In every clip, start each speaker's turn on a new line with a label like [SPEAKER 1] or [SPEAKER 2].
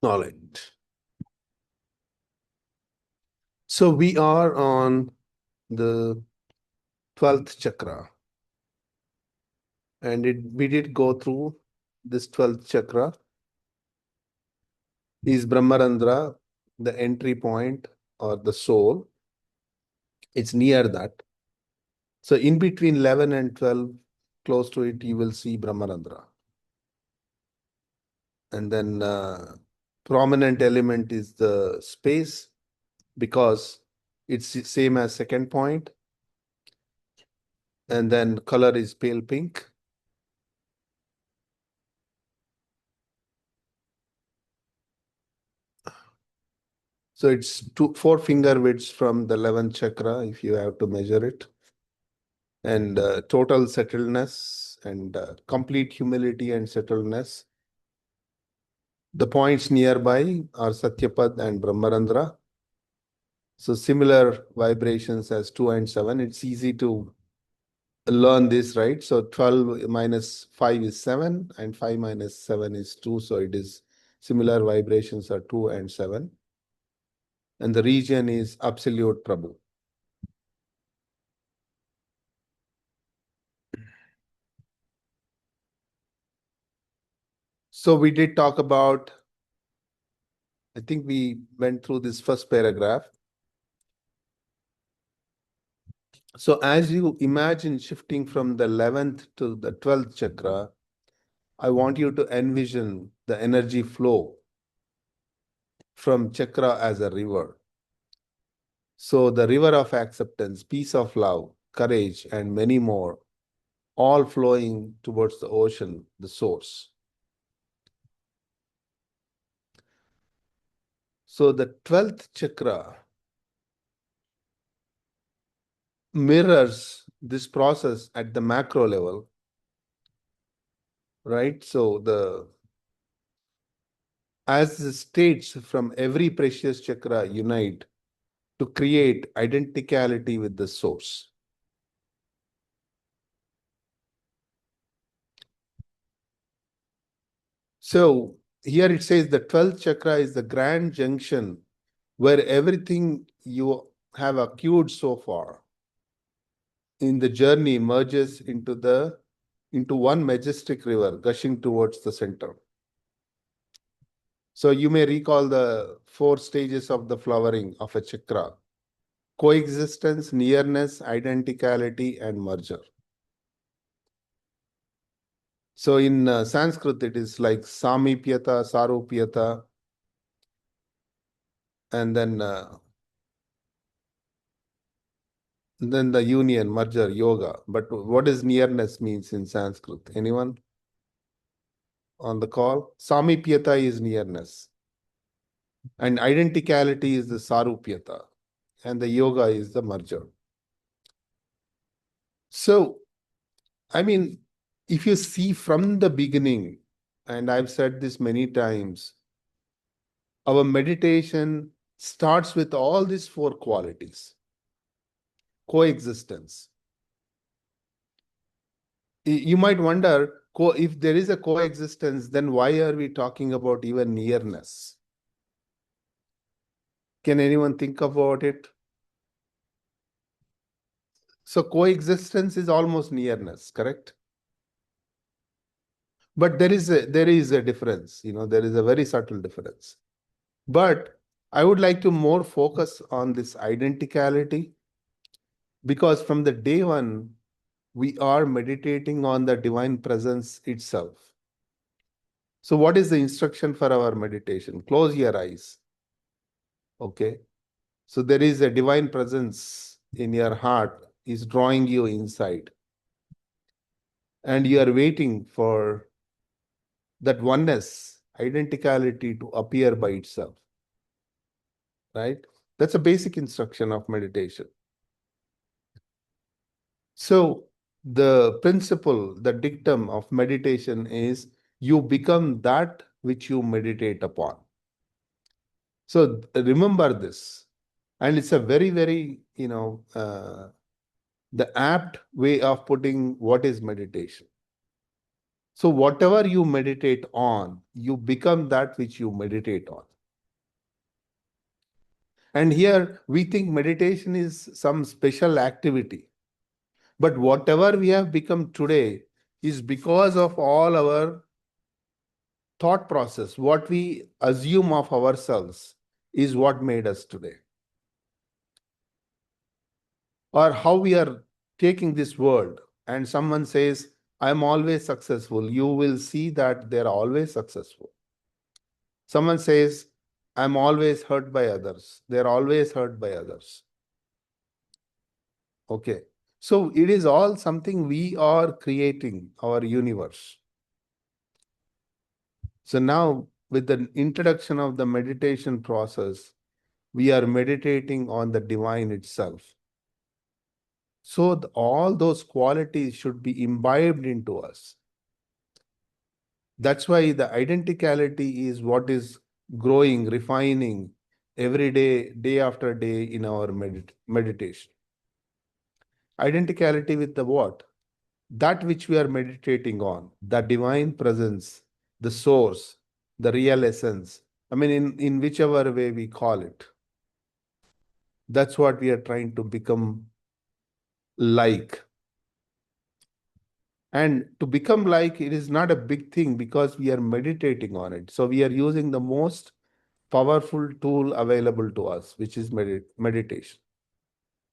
[SPEAKER 1] All right. So we are on the 12th chakra, and we did go through this 12th chakra. Is Brahmarandra the entry point or the soul? It's near that. So in between 11 and 12, close to it, you will see Brahmarandra. And then prominent element is the space, because it's the same as second point. And then color is pale pink. So it's 4 finger widths from the 11th chakra, if you have to measure it. And total settledness and complete humility and settledness. The points nearby are Satyapad and Brahmarandra. So similar vibrations as 2 and 7. It's easy to learn this, right? So 12 minus 5 is 7 and 5 minus 7 is 2. So it is similar vibrations are 2 and 7. And the region is Absolute Prabhu. So we did talk about, I think we went through this first paragraph. So as you imagine shifting from the 11th to the 12th chakra, I want you to envision the energy flow from chakra as a river. So the river of acceptance, peace of love, courage, and many more, all flowing towards the ocean, the source. So the 12th chakra mirrors this process at the macro level, right? So as the states from every precious chakra unite to create identicality with the source. So here it says the 12th chakra is the grand junction where everything you have accrued so far in the journey merges into one majestic river gushing towards the center. So you may recall the 4 stages of the flowering of a chakra: coexistence, nearness, identicality, and merger. So in Sanskrit, it is like Samipyata, Sarupyata, and then the union, merger, yoga. But what does nearness means in Sanskrit? Anyone on the call? Samipyata is nearness. And identicality is the Sarupyata. And the yoga is the merger. So, I mean, if you see from the beginning, and I've said this many times, our meditation starts with all these 4 qualities. Coexistence. You might wonder, if there is a coexistence, then why are we talking about even nearness? Can anyone think about it? So coexistence is almost nearness, correct? But there is a difference, there is a very subtle difference. But I would like to more focus on this identicality, because from the day one, we are meditating on the divine presence itself. So what is the instruction for our meditation? Close your eyes. Okay. So there is a divine presence in your heart is drawing you inside. And you are waiting for that oneness, identicality to appear by itself. Right? That's a basic instruction of meditation. So the principle, the dictum of meditation is you become that which you meditate upon. So remember this. And it's a very, very, the apt way of putting what is meditation. So whatever you meditate on, you become that which you meditate on. And here we think meditation is some special activity. But whatever we have become today is because of all our thought process. What we assume of ourselves is what made us today. Or how we are taking this world, and someone says, I'm always successful, you will see that they're always successful. Someone says, I'm always hurt by others, they're always hurt by others. Okay. So it is all something we are creating our universe. So now, with the introduction of the meditation process, we are meditating on the divine itself. So all those qualities should be imbibed into us. That's why the identicality is what is growing, refining every day, day after day in our meditation. Identicality with the what? That which we are meditating on, the divine presence, the source, the real essence. I mean, in whichever way we call it. That's what we are trying to become like. And to become like, it is not a big thing because we are meditating on it. So we are using the most powerful tool available to us, which is meditation.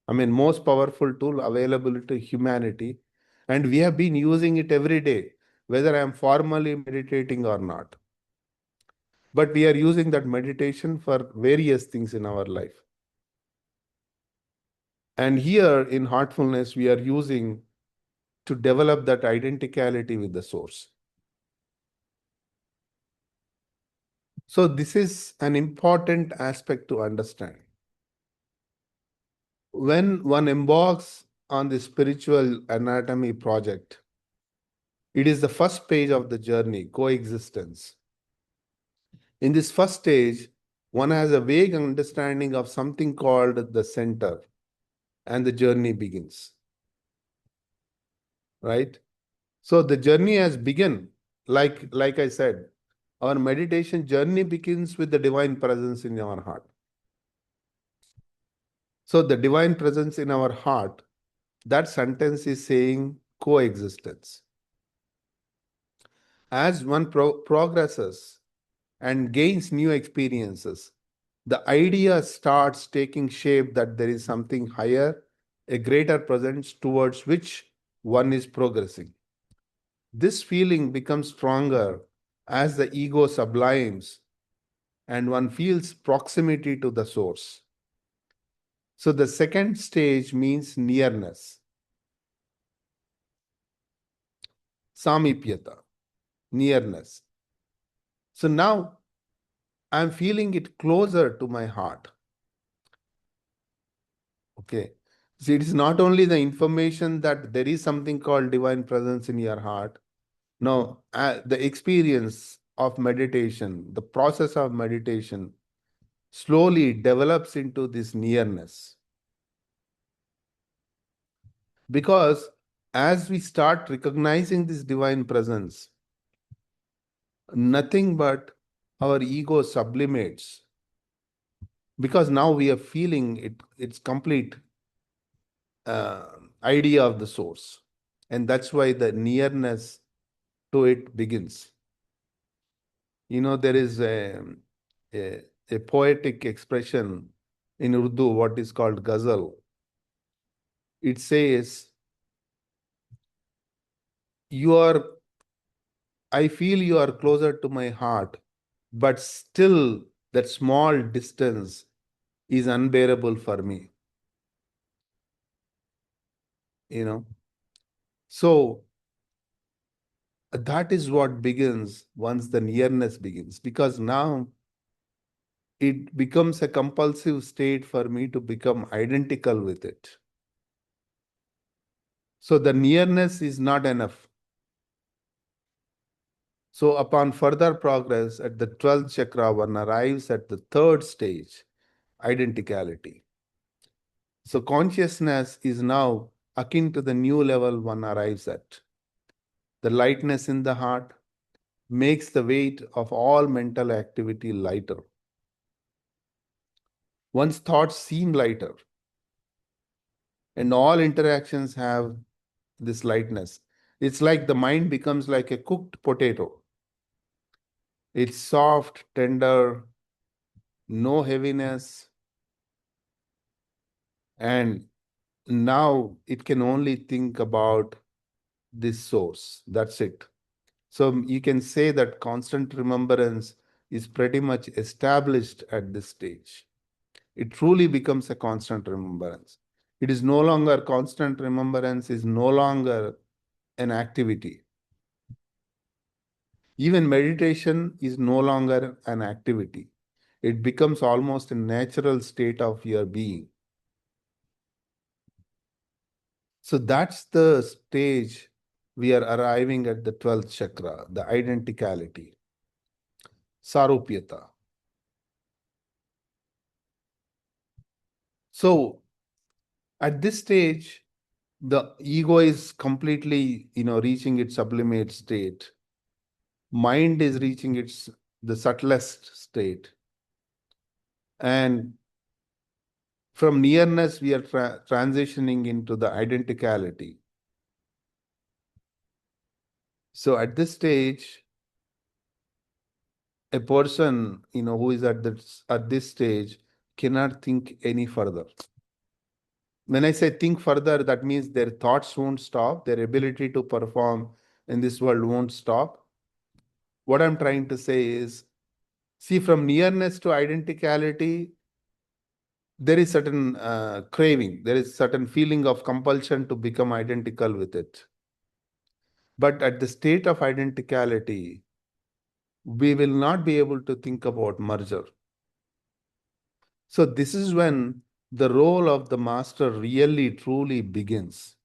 [SPEAKER 1] I mean, most powerful tool available to humanity. And we have been using it every day, whether I am formally meditating or not. But we are using that meditation for various things in our life. And here in heartfulness, we are using to develop that identicality with the source. So this is an important aspect to understand. When one embarks on the spiritual anatomy project, it is the first page of the journey, coexistence. In this first stage, one has a vague understanding of something called the center, and the journey begins. Right? So the journey has begun. Like I said, our meditation journey begins with the divine presence in our heart. So the divine presence in our heart, that sentence is saying coexistence. As one progresses and gains new experiences, the idea starts taking shape that there is something higher, a greater presence towards which one is progressing. This feeling becomes stronger as the ego sublimes and one feels proximity to the source. So the second stage means nearness. Samipyata, nearness. So now I'm feeling it closer to my heart. Okay. So it is not only the information that there is something called divine presence in your heart. No, the experience of meditation, the process of meditation slowly develops into this nearness. Because as we start recognizing this divine presence, nothing but our ego sublimates. Because now we are feeling its complete uh, idea of the source. And that's why the nearness to it begins. You know, there is a poetic expression in Urdu, what is called ghazal. It says, I feel you are closer to my heart, but still that small distance is unbearable for me. You know, so that is what begins once the nearness begins, because now it becomes a compulsive state for me to become identical with it. So the nearness is not enough. So upon further progress at the 12th chakra, one arrives at the third stage, identicality. So consciousness is now akin to the new level one arrives at. the lightness in the heart, makes the weight of all mental activity lighter. One's thoughts seem lighter, and all interactions have this lightness. It's like the mind becomes like a cooked potato. It's soft, tender, no heaviness, and now it can only think about this source. That's it. So you can say that constant remembrance is pretty much established at this stage. It truly becomes a constant remembrance. It is no longer constant remembrance, is no longer an activity. Even meditation is no longer an activity. It becomes almost a natural state of your being. So that's the stage we are arriving at the 12th chakra, the identicality, sarupyata. So at this stage, the ego is completely, reaching its sublimate state. Mind is reaching the subtlest state. And from nearness, we are transitioning into the identicality. So at this stage, a person, who is at this stage cannot think any further. When I say think further, that means their thoughts won't stop, their ability to perform in this world won't stop. What I'm trying to say is, see, from nearness to identicality, there is certain craving, there is certain feeling of compulsion to become identical with it. But at the state of identicality, we will not be able to think about merger. So this is when the role of the master really truly begins.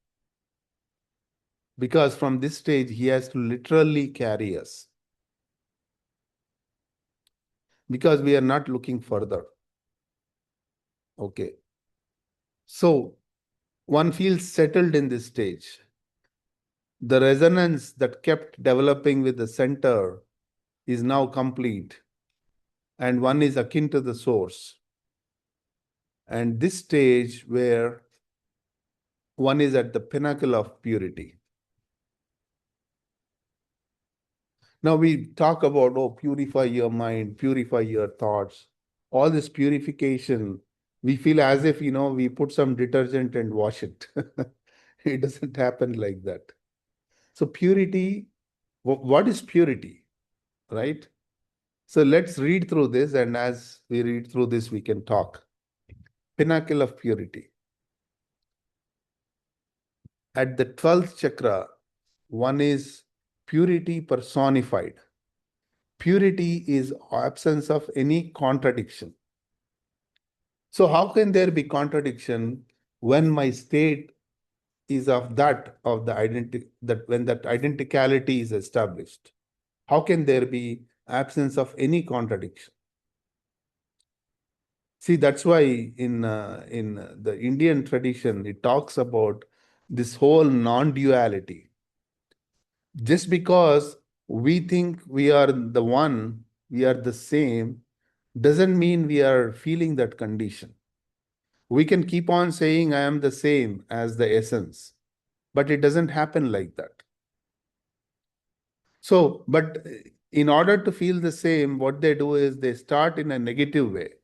[SPEAKER 1] Because from this stage, he has to literally carry us. Because we are not looking further. Okay. So one feels settled in this stage. The resonance that kept developing with the center is now complete, and one is akin to the source. And this stage where one is at the pinnacle of purity. Now we talk about, purify your mind, purify your thoughts. All this purification, we feel as if, we put some detergent and wash it. It doesn't happen like that. So purity, what is purity, right? So let's read through this, and as we read through this, we can talk. Pinnacle of purity. At the 12th chakra, one is purity personified. Purity is absence of any contradiction. So how can there be contradiction when my state is of the identity, that when that identicality is established? How can there be absence of any contradiction? See, that's why in the Indian tradition, it talks about this whole non-duality. Just because we think we are the one, we are the same, doesn't mean we are feeling that condition. We can keep on saying I am the same as the essence, but it doesn't happen like that. So, but in order to feel the same, what they do is they start in a negative way.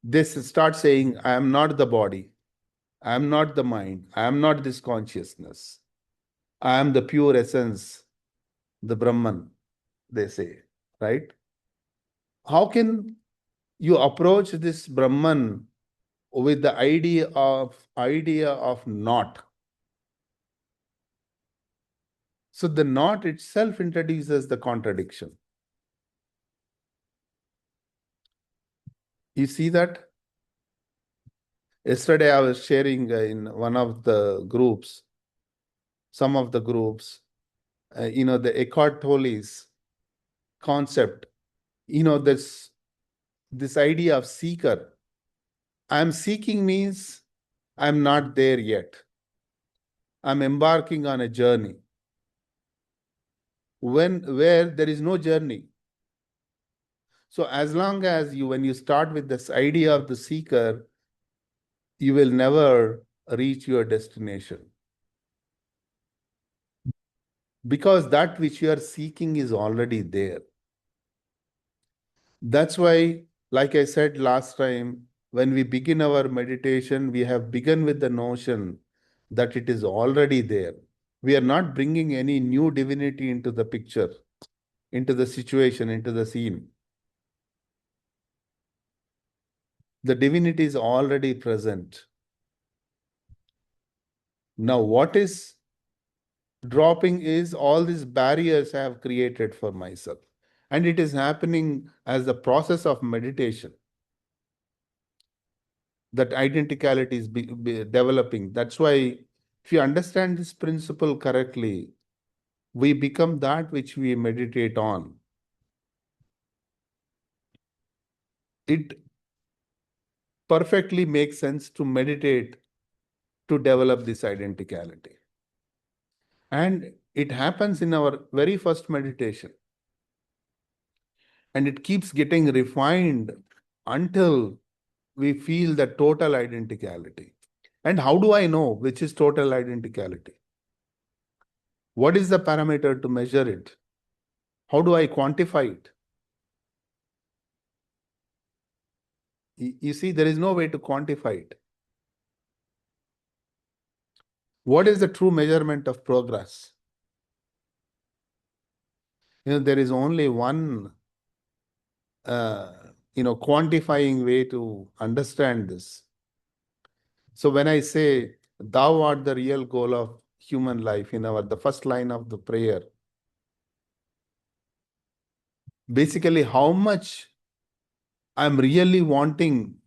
[SPEAKER 1] They start saying, I am not the body, I am not the mind, I am not this consciousness, I am the pure essence, the Brahman, they say, right? How can you approach this Brahman with the idea of not? So the not itself introduces the contradiction. You see that? Yesterday I was sharing in one of the groups, some of the groups, the Eckhart Tolle's concept, this idea of seeker. I'm seeking means I'm not there yet. I'm embarking on a journey. where there is no journey. So as long as when you start with this idea of the seeker, you will never reach your destination. Because that which you are seeking is already there. That's why, like I said last time, when we begin our meditation, we have begun with the notion that it is already there. We are not bringing any new divinity into the picture, into the situation, into the scene. The divinity is already present. Now, what is dropping is all these barriers I have created for myself. And it is happening as the process of meditation. That identicality is developing. That's why, if you understand this principle correctly, we become that which we meditate on. It perfectly makes sense to meditate to develop this identicality. And it happens in our very first meditation. And it keeps getting refined until we feel the total identicality. And how do I know which is total identicality? What is the parameter to measure it? How do I quantify it? You see, there is no way to quantify it. What is the true measurement of progress? There is only one, quantifying way to understand this. So when I say, "Thou art the real goal of human life," the first line of the prayer, basically how much I'm really wanting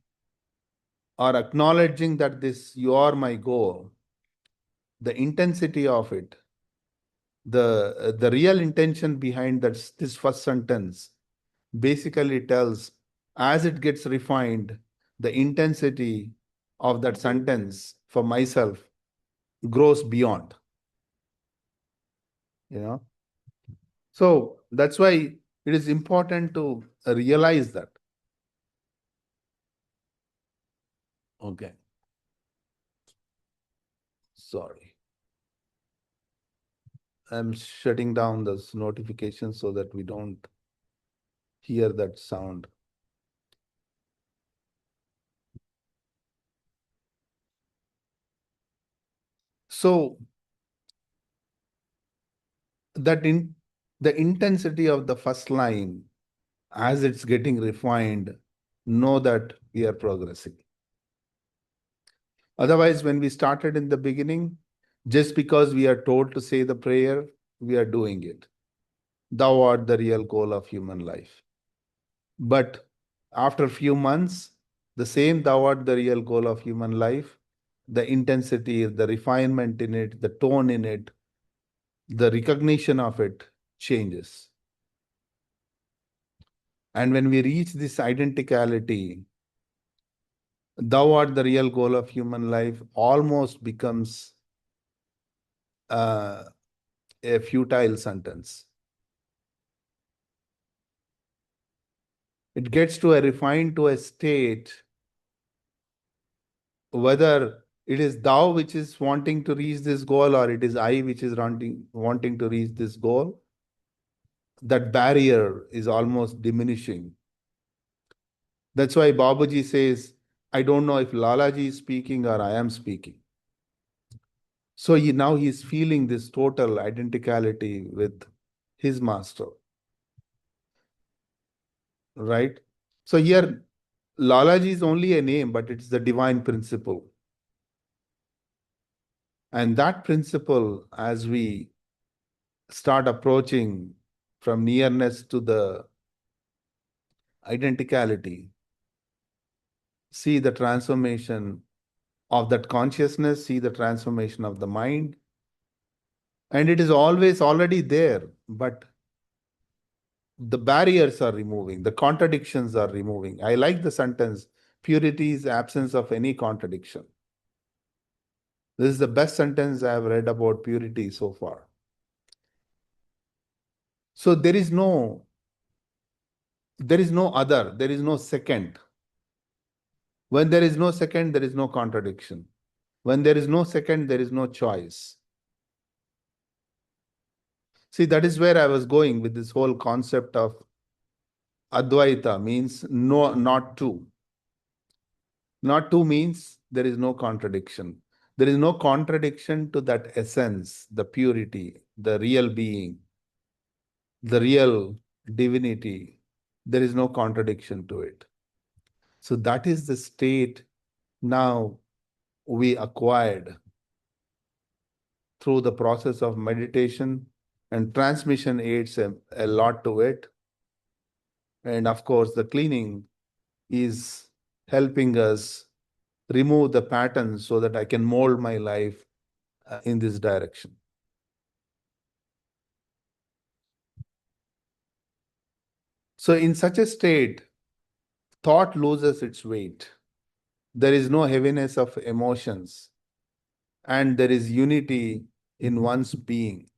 [SPEAKER 1] or acknowledging that you are my goal, the intensity of it, the real intention behind this first sentence basically tells, as it gets refined, the intensity of that sentence for myself grows beyond. So that's why it is important to realize that. Okay. Sorry. I'm shutting down those notifications so that we don't hear that sound. So the intensity of the first line, as it's getting refined, know that we are progressing. Otherwise, when we started in the beginning, just because we are told to say the prayer, we are doing it. Thou art the real goal of human life. But after a few months, the same thou art the real goal of human life, the intensity, the refinement in it, the tone in it, the recognition of it changes. And when we reach this identicality, thou art the real goal of human life almost becomes a futile sentence. It gets to a refined to a state, whether it is thou which is wanting to reach this goal or it is I which is wanting to reach this goal, that barrier is almost diminishing. That's why Babaji says, I don't know if Lalaji is speaking or I am speaking. So now he's feeling this total identicality with his master. Right? So here, Lalaji is only a name, but it's the divine principle. And that principle, as we start approaching from nearness to the identicality, see the transformation of that consciousness, see the transformation of the mind. And it is always already there, but the barriers are removing, the contradictions are removing. I like the sentence, purity is absence of any contradiction. This is the best sentence I have read about purity so far. So there is no other, there is no second. When there is no second, there is no contradiction. When there is no second, there is no choice. See, that is where I was going with this whole concept of Advaita, means no, not two. Not two means there is no contradiction. There is no contradiction to that essence, the purity, the real being, the real divinity. There is no contradiction to it. So that is the state now we acquired through the process of meditation, and transmission aids a lot to it. And of course, the cleaning is helping us remove the patterns so that I can mold my life in this direction. So in such a state, thought loses its weight. There is no heaviness of emotions, and there is unity in one's being.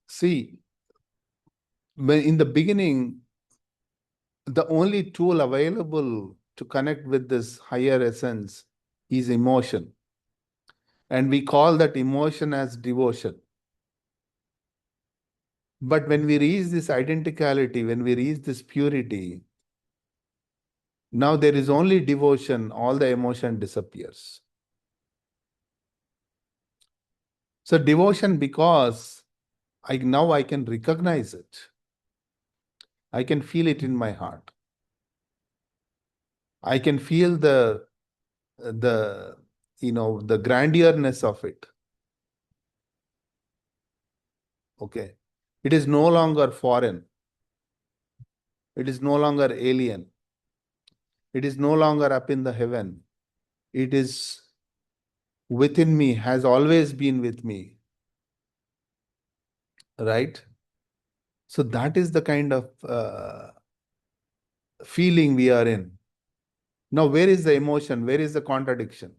[SPEAKER 1] See, in the beginning, the only tool available to connect with this higher essence is emotion. And we call that emotion as devotion. But when we reach this identicality, when we reach this purity, now there is only devotion, all the emotion disappears. So devotion, because now I can recognize it. I can feel it in my heart. I can feel the grandiousness of it. Okay. It is no longer foreign. It is no longer alien. It is no longer up in the heaven. It is within me, has always been with me. Right? So that is the kind of feeling we are in. Now, where is the emotion? Where is the contradiction?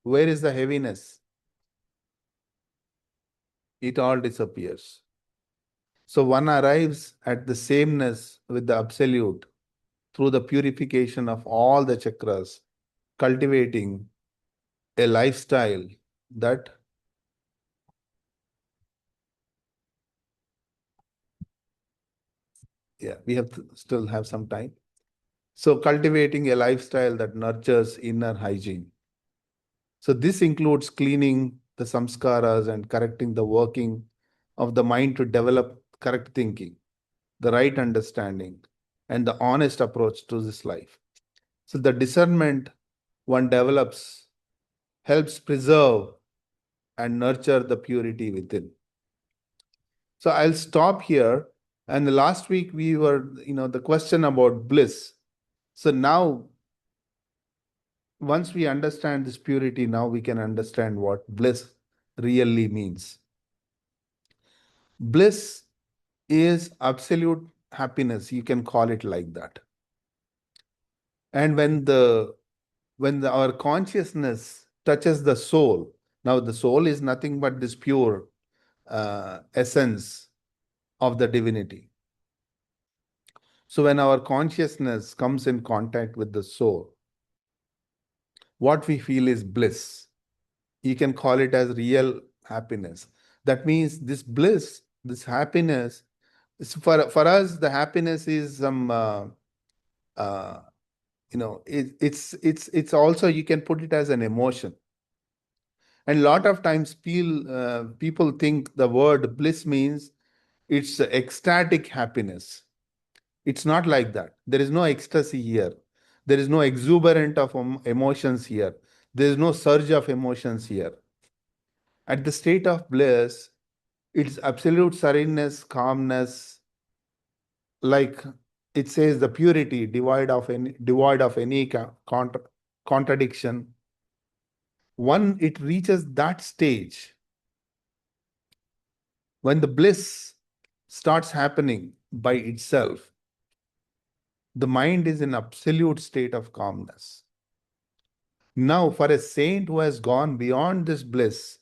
[SPEAKER 1] Where is the heaviness? It all disappears. So one arrives at the sameness with the Absolute through the purification of all the chakras, cultivating a lifestyle that we have to still have some time. So cultivating a lifestyle that nurtures inner hygiene. So this includes cleaning the samskaras and correcting the working of the mind to develop correct thinking, the right understanding, and the honest approach to this life. So the discernment one develops helps preserve and nurture the purity within. So I'll stop here. And last week we were, the question about bliss. So now, once we understand this purity, now we can understand what bliss really means. Bliss is absolute happiness. You can call it like that. And when our consciousness touches the soul, now the soul is nothing but this pure essence of the divinity. So when our consciousness comes in contact with the soul, what we feel is bliss. You can call it as real happiness. That means this bliss, this happiness, for us, the happiness is some, it's also, you can put it as an emotion. And a lot of times people think the word bliss means it's ecstatic happiness. It's not like that. There is no ecstasy here. There is no exuberant of emotions here. There is no surge of emotions here. At the state of bliss, it's absolute sereneness, calmness, like it says the purity, devoid of any contradiction. When it reaches that stage, when the bliss starts happening by itself, the mind is in absolute state of calmness. Now, for a saint who has gone beyond this bliss,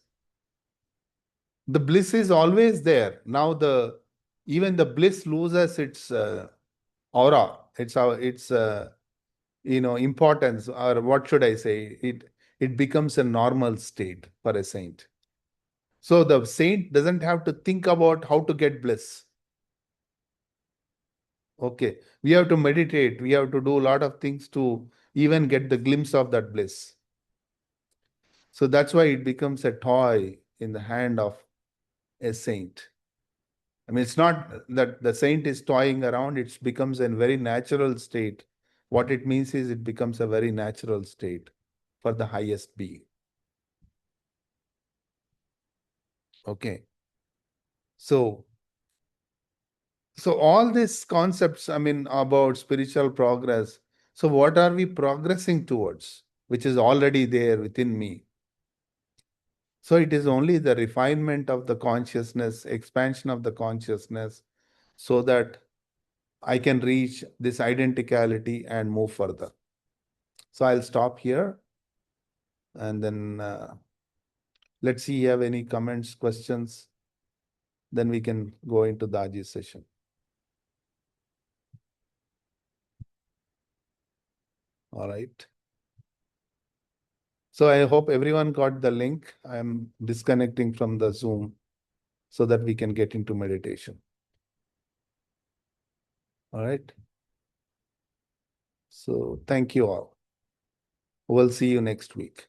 [SPEAKER 1] The bliss is always there. Now even the bliss loses its aura, its importance, or what should I say? It becomes a normal state for a saint. So the saint doesn't have to think about how to get bliss. Okay, we have to meditate. We have to do a lot of things to even get the glimpse of that bliss. So that's why it becomes a toy in the hand of a saint. I mean, it's not that the saint is toying around, it becomes a very natural state. What it means is it becomes a very natural state for the highest being. Okay. So, so all these concepts, I mean, about spiritual progress. So what are we progressing towards, which is already there within me? So it is only the refinement of the consciousness, expansion of the consciousness, so that I can reach this identicality and move further. So I'll stop here, and then let's see if you have any comments, questions. Then we can go into the Aji's session. All right. So I hope everyone got the link. I'm disconnecting from the Zoom so that we can get into meditation. All right. So thank you all. We'll see you next week.